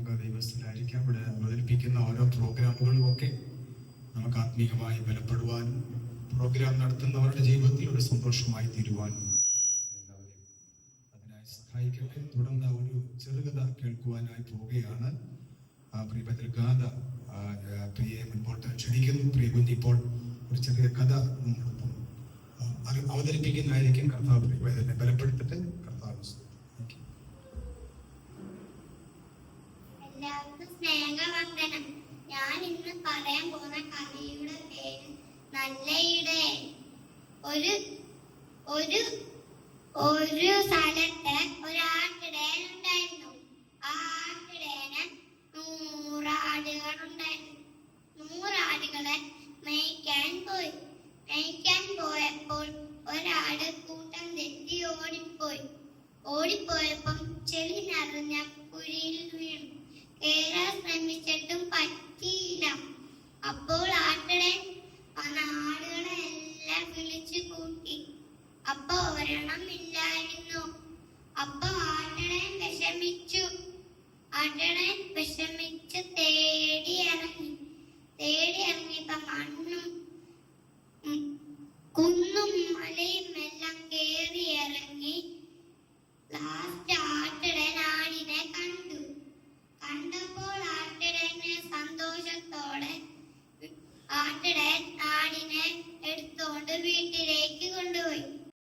നമുക്ക് ദൈവസ്ഥനായിരിക്കാം. ഇവിടെ അവതരിപ്പിക്കുന്ന ഓരോ പ്രോഗ്രാമുകളും ഒക്കെ നമുക്ക് ആത്മീയമായി ബലപ്പെടുവാനും പ്രോഗ്രാം നടത്തുന്നവരുടെ ജീവിതത്തിൽ ഒരു സന്തോഷമായി തീരുവാനും എല്ലാവരെയും അതിനായി സഹായിക്കട്ടെ. തുടർന്ന് ഒരു ചെറുകഥ കേൾക്കുവാനായി പോവുകയാണ്. പ്രിയപത്ര ഗാഥ പ്രിയെ മുൻപോട്ട് ക്ഷണിക്കുന്നു. പ്രിയ കുഞ്ഞിപ്പോൾ ഒരു ചെറിയ കഥ നമ്മളൊപ്പം അവതരിപ്പിക്കുന്നതായിരിക്കും. കർത്താവ് പ്രിയനെ ബലപ്പെടുത്തിട്ട് കർത്താവ്. എല്ലാവർക്കും സ്നേഹവന്ദനം. ഞാൻ ഇന്ന് പറയാൻ പോകുന്ന കഥയുടെ പേര് നല്ലയിടെ. ഒരു സ്ഥലത്ത് ഒരു ആട്ടിടയൻ ഉണ്ടായിരുന്നു. ആ ആട്ടിടയന് 100 ആടുകൾ ഉണ്ടായിരുന്നു. 100 ആടുകളെ മേയ്ക്കാൻ പോയപ്പോൾ ഒരാട് കൂട്ടം തെറ്റി ഓടിപ്പോയപ്പം ചെളി നിറഞ്ഞ കുഴിയിൽ വീണു. കേറാൻ ശ്രമിച്ചിട്ടും പറ്റിയില്ല. അപ്പോൾ ആട്ടിടയൻ ആടുകളെ എല്ലാം വിളിച്ചു കൂട്ടി. അപ്പൊ ഒരെണ്ണം ഇല്ലായിരുന്നു. അപ്പൊ ആട്ടിടയൻ വിഷമിച്ച് തേടി ഇറങ്ങിയപ്പോ മണ്ണും